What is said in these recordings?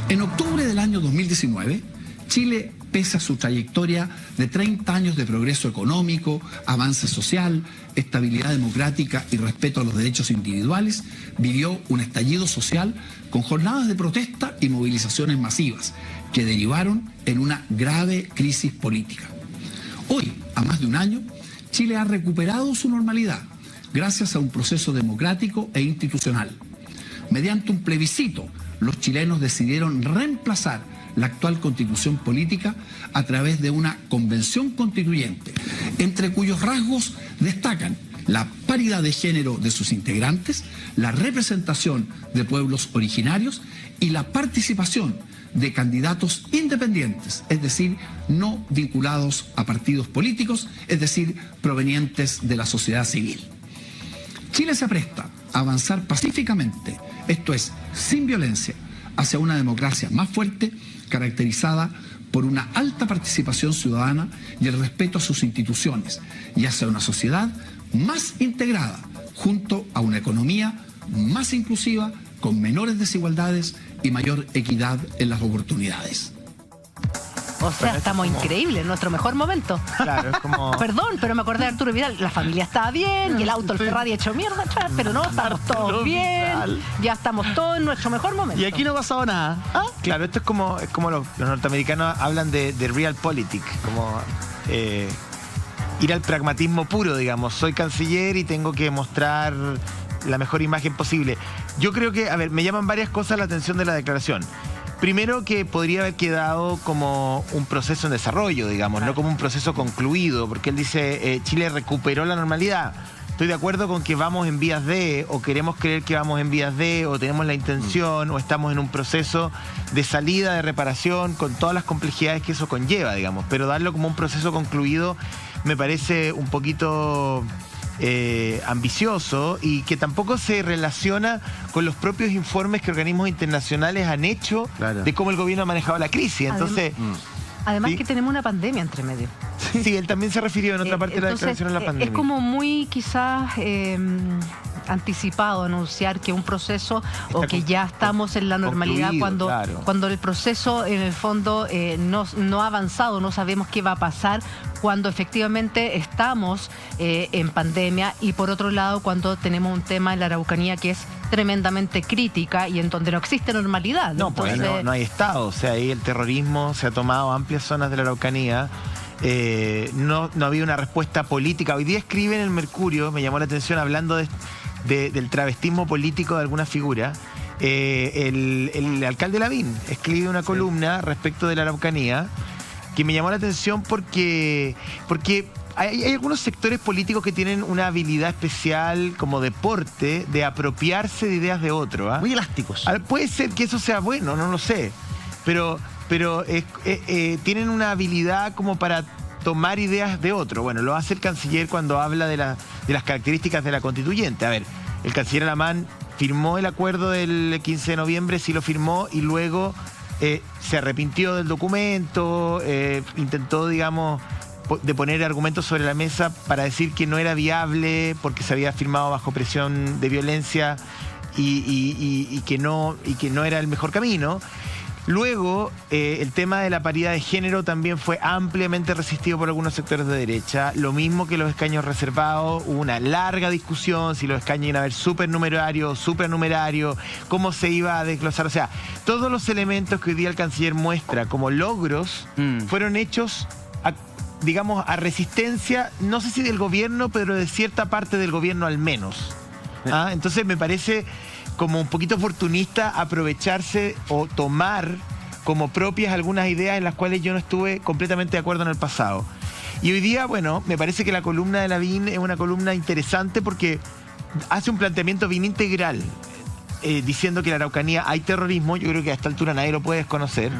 En octubre del año 2019, Chile, pese a su trayectoria de 30 años de progreso económico, avance social, estabilidad democrática y respeto a los derechos individuales, vivió un estallido social con jornadas de protesta y movilizaciones masivas que derivaron en una grave crisis política. Hoy, a más de un año, Chile ha recuperado su normalidad gracias a un proceso democrático e institucional. Mediante un plebiscito, los chilenos decidieron reemplazar la actual constitución política a través de una convención constituyente, entre cuyos rasgos destacan la paridad de género de sus integrantes, la representación de pueblos originarios y la participación de candidatos independientes, es decir, no vinculados a partidos políticos, es decir, provenientes de la sociedad civil. Chile se apresta a avanzar pacíficamente, esto es, sin violencia, hacia una democracia más fuerte, caracterizada por una alta participación ciudadana y el respeto a sus instituciones, y hacia una sociedad más integrada, junto a una economía más inclusiva, con menores desigualdades y mayor equidad en las oportunidades. O sea, estamos increíbles, en nuestro mejor momento. Claro, es como... Perdón, pero me acordé de Arturo Vidal. La familia estaba bien y el auto, el Ferrari hecho mierda atrás, pero no, estamos todos bien. Ya estamos todos en nuestro mejor momento. Y aquí no ha pasado nada. ¿Ah? Claro, esto es como los norteamericanos hablan de realpolitik, como ir al pragmatismo puro, digamos. Soy canciller y tengo que mostrar la mejor imagen posible. Yo creo que, a ver, me llaman varias cosas la atención de la declaración. Primero, que podría haber quedado como un proceso en desarrollo, digamos, no como un proceso concluido, porque él dice, Chile recuperó la normalidad. Estoy de acuerdo con que vamos en vías de, o queremos creer que vamos en vías de, o tenemos la intención, o estamos en un proceso de salida, de reparación, con todas las complejidades que eso conlleva, digamos. Pero darlo como un proceso concluido me parece un poquito... ambicioso, y que tampoco se relaciona con los propios informes que organismos internacionales han hecho de cómo el gobierno ha manejado la crisis. Entonces, además ¿sí? que tenemos una pandemia entre medio. Sí, él también se refirió en otra parte de la declaración a la pandemia. Es como muy quizás anticipado anunciar que un proceso o que ya estamos en la normalidad cuando el proceso en el fondo no ha avanzado, no sabemos qué va a pasar cuando efectivamente estamos en pandemia, y por otro lado cuando tenemos un tema en la Araucanía que es tremendamente crítica y en donde no existe normalidad. No, pues no hay Estado, o sea, ahí el terrorismo se ha tomado amplias zonas de la Araucanía. No ha habido una respuesta política. Hoy día escribe en el Mercurio, me llamó la atención, hablando del travestismo político de alguna figura, el alcalde Lavín escribe una columna respecto de la Araucanía que me llamó la atención porque hay algunos sectores políticos que tienen una habilidad especial como deporte de apropiarse de ideas de otro. Muy elásticos. Puede ser que eso sea bueno, no lo sé, pero tienen una habilidad como para tomar ideas de otro. Bueno, lo hace el canciller cuando habla de las características de la constituyente. A ver, el canciller Alamán firmó el acuerdo del 15 de noviembre, sí lo firmó, y luego se arrepintió del documento, intentó, digamos, de poner argumentos sobre la mesa para decir que no era viable porque se había firmado bajo presión de violencia y que no era el mejor camino. Luego, el tema de la paridad de género también fue ampliamente resistido por algunos sectores de derecha. Lo mismo que los escaños reservados, hubo una larga discusión si los escaños iban a haber supernumerarios, supranumerarios, cómo se iba a desglosar. O sea, todos los elementos que hoy día el canciller muestra como logros fueron hechos digamos, a resistencia, no sé si del gobierno, pero de cierta parte del gobierno al menos. Entonces me parece como un poquito oportunista aprovecharse o tomar como propias algunas ideas en las cuales yo no estuve completamente de acuerdo en el pasado. Y hoy día, bueno, me parece que la columna de Lavín es una columna interesante porque hace un planteamiento bien integral, diciendo que en la Araucanía hay terrorismo. Yo creo que a esta altura nadie lo puede desconocer,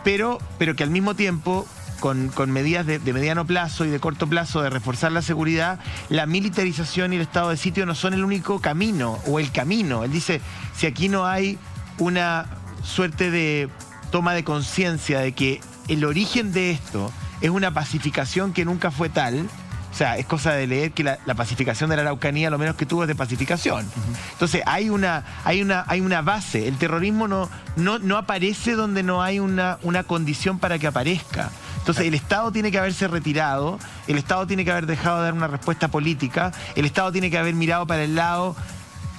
pero que al mismo tiempo, con medidas de mediano plazo y de corto plazo de reforzar la seguridad, la militarización y el estado de sitio no son el único camino o el camino. Él dice, si aquí no hay una suerte de toma de conciencia de que el origen de esto es una pacificación que nunca fue tal, O sea, es cosa de leer que la pacificación de la Araucanía lo menos que tuvo es de pacificación. Entonces hay una base. El terrorismo no aparece donde no hay una condición para que aparezca. Entonces el Estado tiene que haberse retirado, el Estado tiene que haber dejado de dar una respuesta política, el Estado tiene que haber mirado para el lado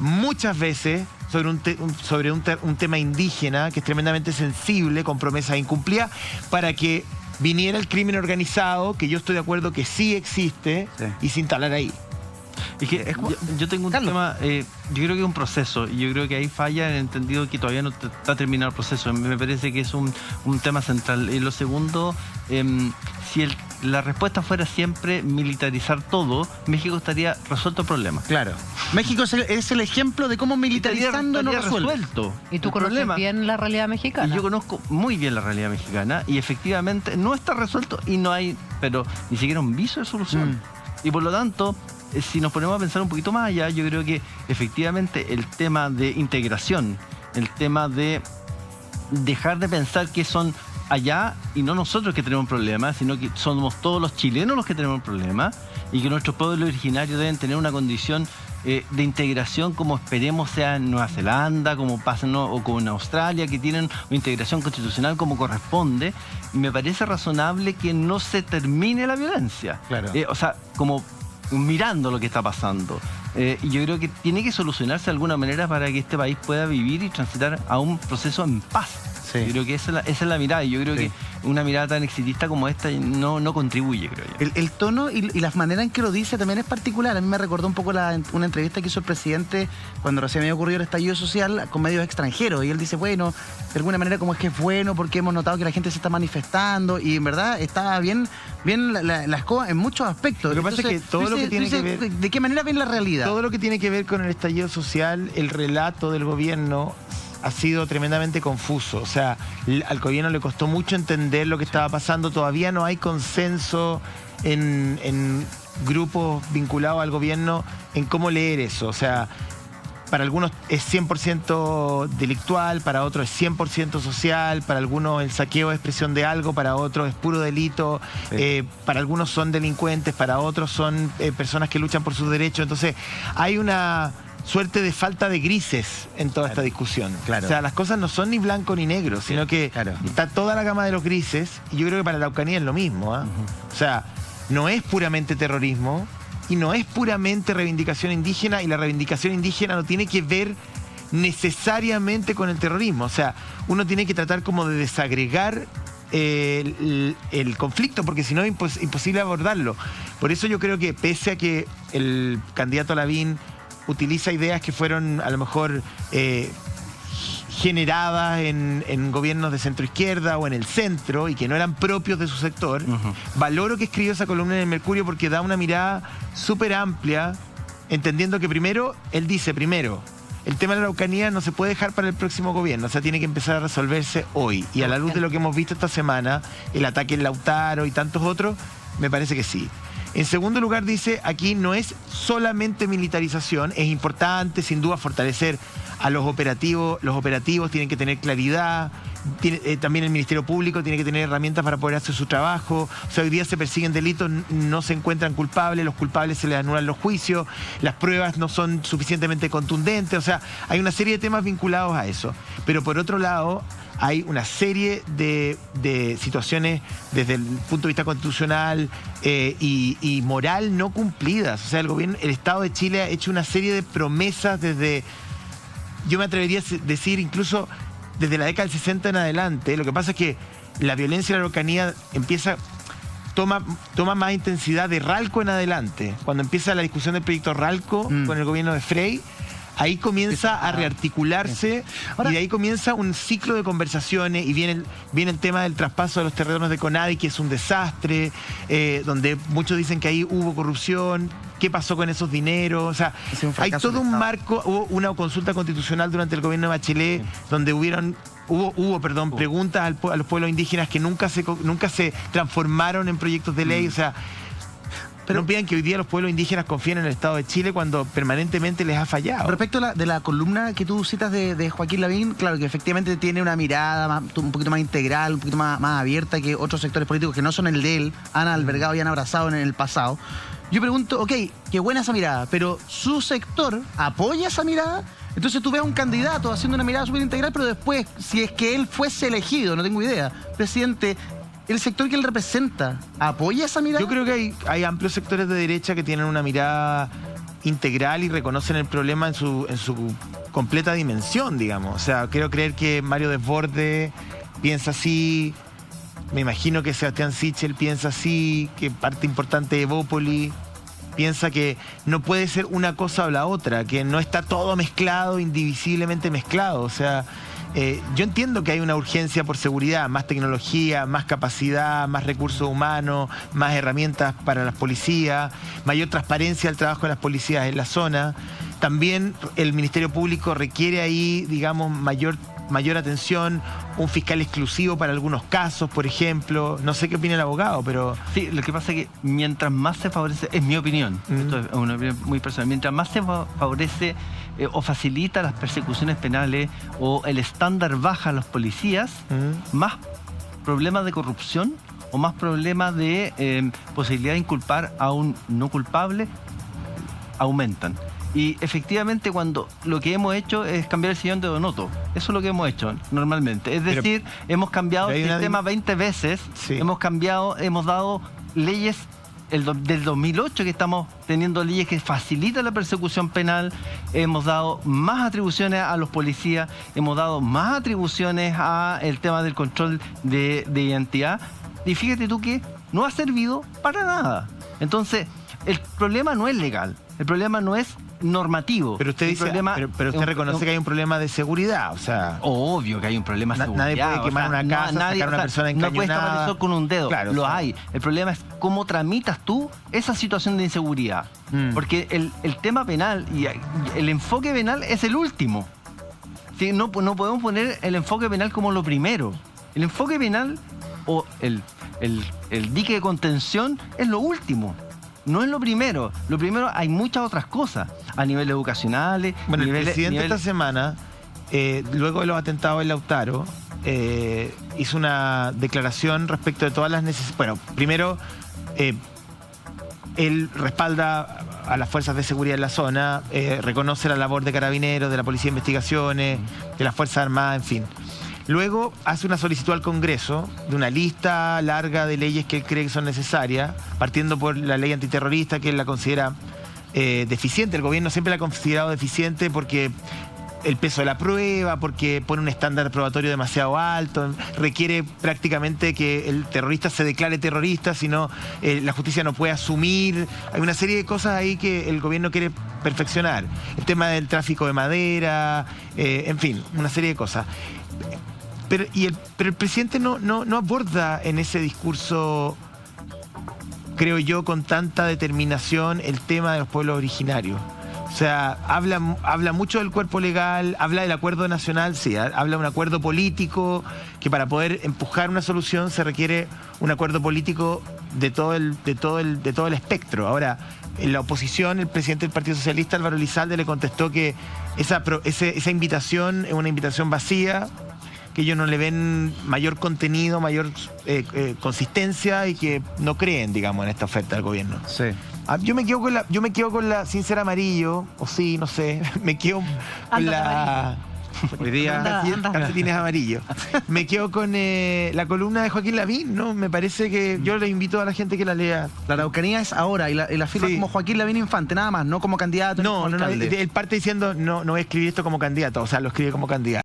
muchas veces sobre un tema indígena que es tremendamente sensible, con promesas incumplidas, para que viniera el crimen organizado, que yo estoy de acuerdo que sí existe, y se instalar ahí. Es que yo tengo un tema, yo creo que es un proceso, y yo creo que ahí falla en el entendido que todavía no está terminado el proceso. Me parece que es un tema central. Y lo segundo, si la respuesta fuera siempre militarizar todo, México estaría resuelto el problema. Claro. México es el ejemplo de cómo militarizando no resuelto. ¿Y tú conoces bien la realidad mexicana? Y yo conozco muy bien la realidad mexicana, y efectivamente no está resuelto, y no hay, pero ni siquiera un viso de solución. Y por lo tanto, si nos ponemos a pensar un poquito más allá, yo creo que efectivamente el tema de integración, el tema de dejar de pensar que son allá y no nosotros que tenemos un problema, sino que somos todos los chilenos los que tenemos un problema, y que nuestros pueblos originarios deben tener una condición de integración como esperemos sea en Nueva Zelanda, como pasa o como en Australia, que tienen una integración constitucional como corresponde. Y me parece razonable que no se termine la violencia. Claro. O sea, como mirando lo que está pasando. Y yo creo que tiene que solucionarse de alguna manera para que este país pueda vivir y transitar a un proceso en paz. Sí. Yo creo que esa es la mirada, y yo creo que una mirada tan exitista como esta no contribuye, creo yo. El tono y la manera en que lo dice también es particular. A mí me recordó un poco una entrevista que hizo el presidente cuando recién había ocurrido el estallido social con medios extranjeros, y él dice, bueno, de alguna manera como es que es bueno porque hemos notado que la gente se está manifestando, y en verdad está bien las cosas en muchos aspectos. Lo que pasa es que todo lo que tiene que ver... ¿De qué manera ven la realidad? Todo lo que tiene que ver con el estallido social, el relato del gobierno ha sido tremendamente confuso. O sea, al gobierno le costó mucho entender lo que estaba pasando. Todavía no hay consenso en grupos vinculados al gobierno en cómo leer eso. O sea, para algunos es 100% delictual, para otros es 100% social, para algunos el saqueo es expresión de algo, para otros es puro delito, para algunos son delincuentes, para otros son personas que luchan por sus derechos. Entonces, hay una suerte de falta de grises en toda esta discusión. Claro. O sea, las cosas no son ni blanco ni negro, sino que está toda la gama de los grises, y yo creo que para la Araucanía es lo mismo. O sea, no es puramente terrorismo y no es puramente reivindicación indígena, y la reivindicación indígena no tiene que ver necesariamente con el terrorismo. O sea, uno tiene que tratar como de desagregar el conflicto, porque si no es imposible abordarlo. Por eso yo creo que pese a que el candidato Lavín utiliza ideas que fueron a lo mejor generadas en gobiernos de centro-izquierda o en el centro y que no eran propios de su sector, valoro que escribió esa columna en el Mercurio, porque da una mirada súper amplia, entendiendo que él dice, el tema de la Araucanía no se puede dejar para el próximo gobierno, o sea, tiene que empezar a resolverse hoy. Y a la luz de lo que hemos visto esta semana, el ataque en Lautaro y tantos otros, me parece que sí. En segundo lugar dice, aquí no es solamente militarización, es importante sin duda fortalecer a los operativos tienen que tener claridad, también el Ministerio Público tiene que tener herramientas para poder hacer su trabajo. O sea, hoy día se persiguen delitos, no se encuentran culpables, los culpables se les anulan los juicios, las pruebas no son suficientemente contundentes, o sea, hay una serie de temas vinculados a eso. Pero por otro lado, hay una serie de situaciones desde el punto de vista constitucional y moral no cumplidas. O sea, el Estado de Chile ha hecho una serie de promesas yo me atrevería a decir incluso desde la década del 60 en adelante. Lo que pasa es que la violencia en la Araucanía toma más intensidad de Ralco en adelante. Cuando empieza la discusión del proyecto Ralco con el gobierno de Frey, ahí comienza a rearticularse. Ahora, y de ahí comienza un ciclo de conversaciones, y viene el tema del traspaso de los terrenos de Conadi, que es un desastre, donde muchos dicen que ahí hubo corrupción. ¿Qué pasó con esos dineros? O sea, hay todo un marco. Hubo una consulta constitucional durante el gobierno de Bachelet, donde hubo preguntas a los pueblos indígenas que nunca se transformaron en proyectos de ley. O sea, pero no pidan que hoy día los pueblos indígenas confíen en el Estado de Chile cuando permanentemente les ha fallado. Respecto de la columna que tú citas de Joaquín Lavín, claro que efectivamente tiene una mirada un poquito más integral, un poquito más abierta que otros sectores políticos que no son el de él, han albergado y han abrazado en el pasado. yo pregunto, ok, qué buena esa mirada, pero ¿su sector apoya esa mirada? Entonces tú ves a un candidato haciendo una mirada súper integral, pero después, si es que él fuese elegido, no tengo idea, presidente, ¿el sector que él representa apoya esa mirada? Yo creo que hay amplios sectores de derecha que tienen una mirada integral y reconocen el problema en su completa dimensión, digamos. O sea, quiero creer que Mario Desbordes piensa así, me imagino que Sebastián Sichel piensa así, que parte importante de Evópoli piensa que no puede ser una cosa o la otra, que no está todo mezclado, indivisiblemente mezclado. O sea, yo entiendo que hay una urgencia por seguridad, más tecnología, más capacidad, más recursos humanos, más herramientas para las policías, mayor transparencia del trabajo de las policías en la zona. También el Ministerio Público requiere ahí, digamos, mayor atención, un fiscal exclusivo para algunos casos, por ejemplo. No sé qué opina el abogado, pero... Sí, lo que pasa es que mientras más se favorece, es mi opinión, esto es una opinión muy personal, mientras más se favorece o facilita las persecuciones penales o el estándar baja a los policías, más problemas de corrupción o más problemas de posibilidad de inculpar a un no culpable aumentan. Y efectivamente cuando lo que hemos hecho es cambiar el sillón de Donoto. Eso es lo que hemos hecho normalmente. Es decir, hemos cambiado el sistema 20 veces, sí. Hemos dado leyes del 2008 que estamos teniendo leyes que facilitan la persecución penal, hemos dado más atribuciones a los policías, hemos dado más atribuciones al tema del control de identidad. Y fíjate tú que no ha servido para nada. Entonces, el problema no es legal, el problema no es normativo. Pero usted dice, pero usted reconoce que hay un problema de seguridad, o sea... Obvio que hay un problema de seguridad. Nadie puede quemar una casa, sacar a una persona encañonada. No puedes tapar el sol con un dedo, claro, lo hay. El problema es cómo tramitas tú esa situación de inseguridad. Porque el tema penal y el enfoque penal es el último. ¿Sí? No podemos poner el enfoque penal como lo primero. El enfoque penal o el dique de contención es lo último. No es lo primero. Lo primero, hay muchas otras cosas a nivel educacional. Bueno, el presidente esta semana, luego de los atentados en Lautaro, hizo una declaración respecto de todas las necesidades. Bueno, primero, él respalda a las fuerzas de seguridad en la zona, reconoce la labor de carabineros, de la Policía de Investigaciones, de las Fuerzas Armadas, en fin. Luego hace una solicitud al Congreso de una lista larga de leyes que él cree que son necesarias, partiendo por la ley antiterrorista, que él la considera deficiente. El gobierno siempre la ha considerado deficiente porque el peso de la prueba, porque pone un estándar probatorio demasiado alto, requiere prácticamente que el terrorista se declare terrorista, si no la justicia no puede asumir. Hay una serie de cosas ahí que el gobierno quiere perfeccionar. El tema del tráfico de madera, en fin, una serie de cosas. Pero el presidente no aborda en ese discurso, creo yo, con tanta determinación el tema de los pueblos originarios. O sea, habla mucho del cuerpo legal, habla del acuerdo nacional, sí, habla de un acuerdo político, que para poder empujar una solución se requiere un acuerdo político de todo el espectro. Ahora, en la oposición, el presidente del Partido Socialista, Álvaro Elizalde, le contestó que esa invitación es una invitación vacía, que ellos no le ven mayor contenido, mayor consistencia y que no creen, digamos, en esta oferta del gobierno. Sí. Yo me quedo con la sin ser amarillo, o sí, no sé, me quedo con la... Hoy día calcetines amarillos. Me quedo con la columna de Joaquín Lavín, ¿no? Me parece que yo le invito a la gente que la lea. La Araucanía es ahora y la firma como Joaquín Lavín Infante, nada más, no como candidato. No, él parte diciendo no voy a escribir esto como candidato, o sea, lo escribe como candidato.